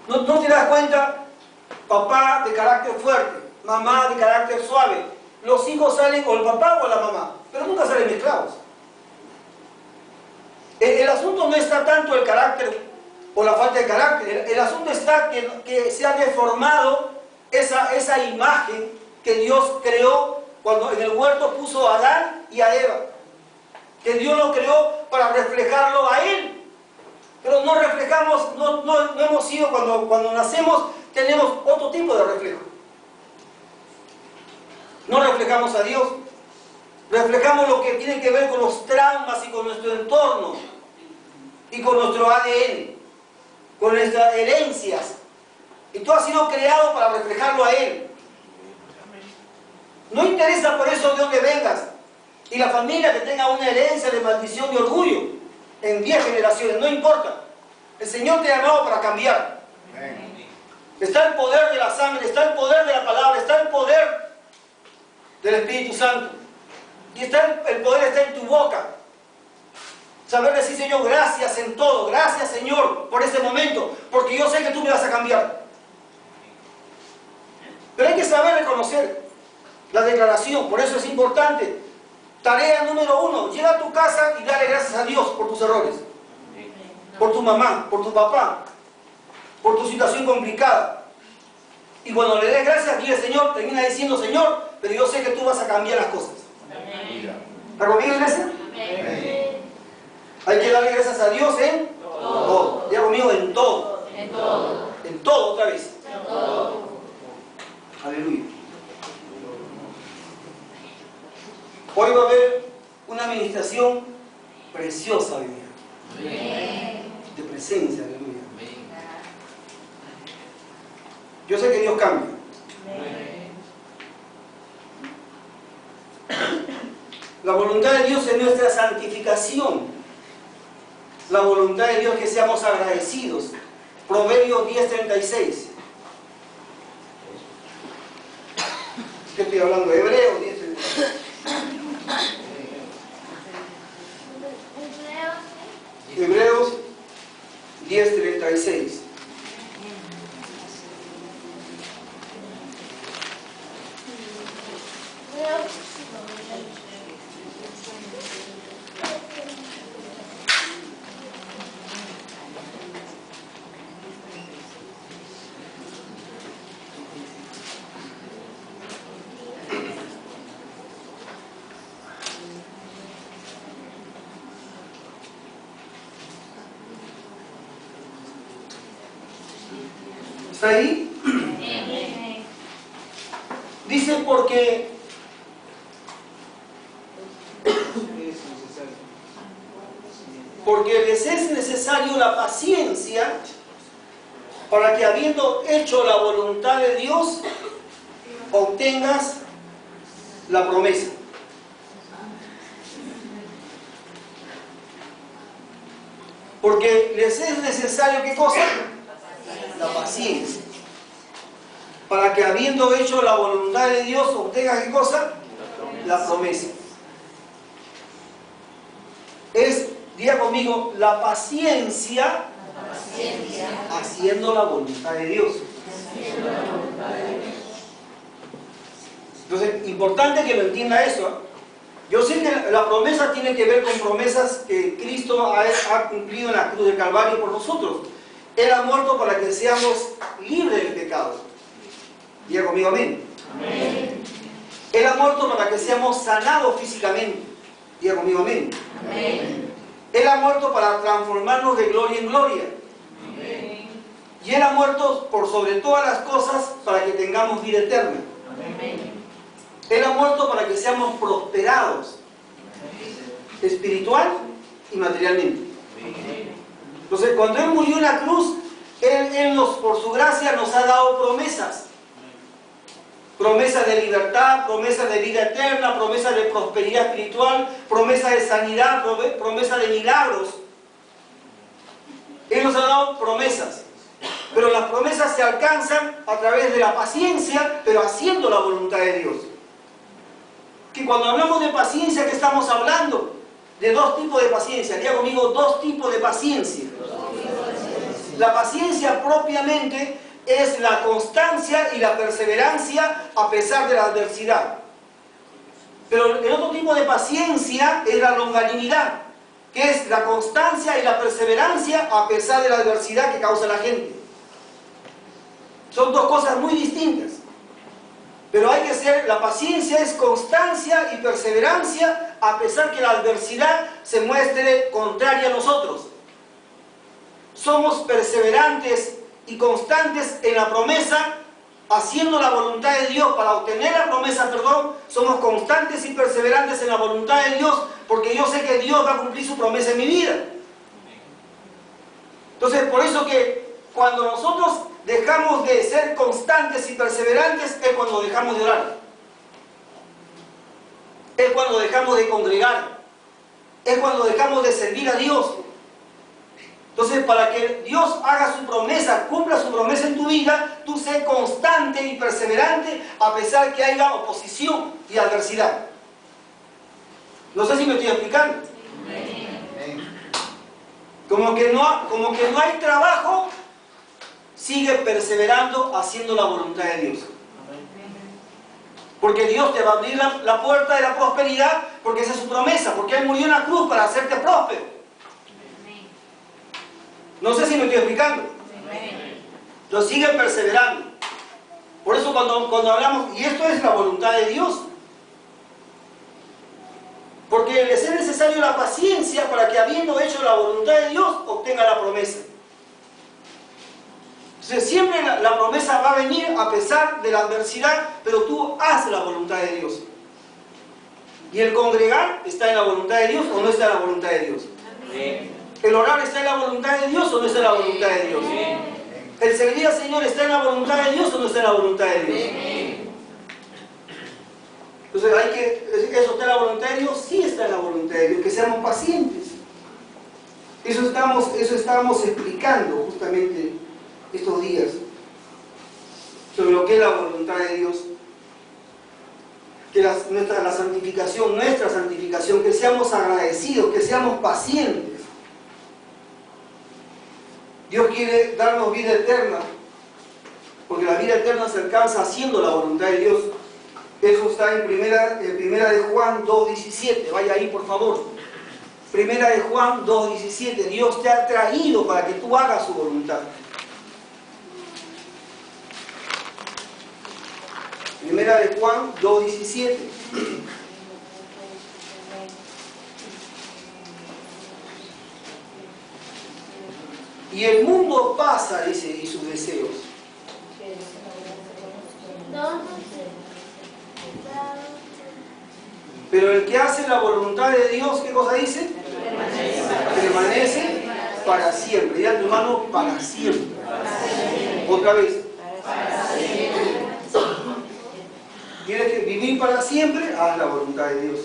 ¿No te das cuenta? Papá de carácter fuerte, mamá de carácter suave. Los hijos salen o el papá o la mamá, pero nunca salen mezclados. El asunto no está tanto el carácter o la falta de carácter. El asunto está que se ha deformado esa imagen que Dios creó cuando en el huerto puso a Adán y a Eva. Que Dios lo creó para reflejarlo a Él. Pero no reflejamos, no hemos sido, cuando nacemos, tenemos otro tipo de reflejo. No reflejamos a Dios. Reflejamos lo que tiene que ver con los traumas y con nuestro entorno. Y con nuestro ADN. Con nuestras herencias. Y tú has sido creado para reflejarlo a Él. No interesa por eso de dónde vengas. Y la familia que tenga una herencia de maldición y orgullo en 10 generaciones, no importa. El Señor te ha llamado para cambiar. Está el poder de la sangre, está el poder de la palabra, está el poder del Espíritu Santo. Y el poder está en tu boca. Saber decir, Señor, gracias en todo. Gracias, Señor, por este momento. Porque yo sé que tú me vas a cambiar. Pero hay que saber reconocer la declaración. Por eso es importante. Tarea número 1. Llega a tu casa y dale gracias a Dios por tus errores. Por tu mamá, por tu papá. Por tu situación complicada. Y cuando le des gracias, dile, Señor, termina diciendo, Señor, pero yo sé que tú vas a cambiar las cosas. ¿Está conmigo, iglesia? Hay que darle gracias a Dios en todo. Diga conmigo, en todo. En todo, otra vez. Aleluya. Hoy va a haber una administración preciosa hoy día. De presencia, aleluya. Yo sé que Dios cambia. La voluntad de Dios es nuestra santificación. La voluntad de Dios es que seamos agradecidos. Proverbios 10:36. ¿Qué estoy hablando? Hebreos 10:36. Hebreos 10:36. ¿Está ahí? Dice porque les es necesario la paciencia para que habiendo hecho la voluntad de Dios obtengas la promesa. Porque les es necesario, ¿qué cosa? La paciencia. Para que habiendo hecho la voluntad de Dios obtenga, ¿qué cosa? La promesa. Diga conmigo, la paciencia haciendo la voluntad de Dios. Entonces, importante que lo entienda eso. Yo sé que la promesa tiene que ver con promesas que Cristo ha cumplido en la cruz del Calvario por nosotros. Él ha muerto para que seamos libres del pecado. Diga conmigo, amén. Amén. Él ha muerto para que seamos sanados físicamente. Diga conmigo, amén. Amén. Él ha muerto para transformarnos de gloria en gloria. Amén. Y Él ha muerto por sobre todas las cosas para que tengamos vida eterna. Amén. Él ha muerto para que seamos prosperados espiritual y materialmente. Entonces, cuando Él murió en la cruz, Él por su gracia nos ha dado promesas. Promesas de libertad, promesas de vida eterna, promesas de prosperidad espiritual, promesas de sanidad, promesas de milagros. Él nos ha dado promesas. Pero las promesas se alcanzan a través de la paciencia, pero haciendo la voluntad de Dios. Que cuando hablamos de paciencia, ¿qué estamos hablando? De dos tipos de paciencia. Diga conmigo, dos tipos de paciencia. La paciencia propiamente es la constancia y la perseverancia a pesar de la adversidad. Pero el otro tipo de paciencia es la longanimidad, que es la constancia y la perseverancia a pesar de la adversidad que causa la gente. Son dos cosas muy distintas. Pero hay que ser, la paciencia es constancia y perseverancia a pesar que la adversidad se muestre contraria a nosotros. Somos perseverantes y constantes en la promesa, haciendo la voluntad de Dios para obtener la promesa, somos constantes y perseverantes en la voluntad de Dios, porque yo sé que Dios va a cumplir su promesa en mi vida. Entonces, por eso que cuando nosotros dejamos de ser constantes y perseverantes, es cuando dejamos de orar. Es cuando dejamos de congregar. Es cuando dejamos de servir a Dios. Entonces, para que Dios haga su promesa, cumpla su promesa en tu vida, tú sé constante y perseverante a pesar que haya oposición y adversidad. No sé si me estoy explicando. Como que no hay trabajo, sigue perseverando haciendo la voluntad de Dios. Porque Dios te va a abrir la puerta de la prosperidad, porque esa es su promesa, porque Él murió en la cruz para hacerte próspero. No sé si me estoy explicando. Lo sigue perseverando. Por eso cuando hablamos, y esto es la voluntad de Dios, porque les es necesario la paciencia para que, habiendo hecho la voluntad de Dios, obtenga la promesa. Entonces siempre la promesa va a venir a pesar de la adversidad, pero tú haz la voluntad de Dios. Y el congregar está en la voluntad de Dios o no está en la voluntad de Dios. El orar está en la voluntad de Dios o no está en la voluntad de Dios. El servir al Señor está en la voluntad de Dios o no está en la voluntad de Dios. Entonces ¿eso está en la voluntad de Dios? Sí está en la voluntad de Dios, que seamos pacientes. Eso estamos explicando justamente estos días, sobre lo que es la voluntad de Dios. Que nuestra santificación, que seamos agradecidos, que seamos pacientes. Dios quiere darnos vida eterna, porque la vida eterna se alcanza haciendo la voluntad de Dios. Eso está en primera de Juan 2:17. Vaya ahí, por favor. Primera de Juan 2:17. Dios te ha traído para que tú hagas su voluntad. Primera de Juan 2:17. Y el mundo pasa, dice, y sus deseos. Pero el que hace la voluntad de Dios, ¿qué cosa dice? Permanece para siempre. Dile a tu hermano, para siempre. Otra vez. ¿Quieres vivir para siempre? Haz la voluntad de Dios.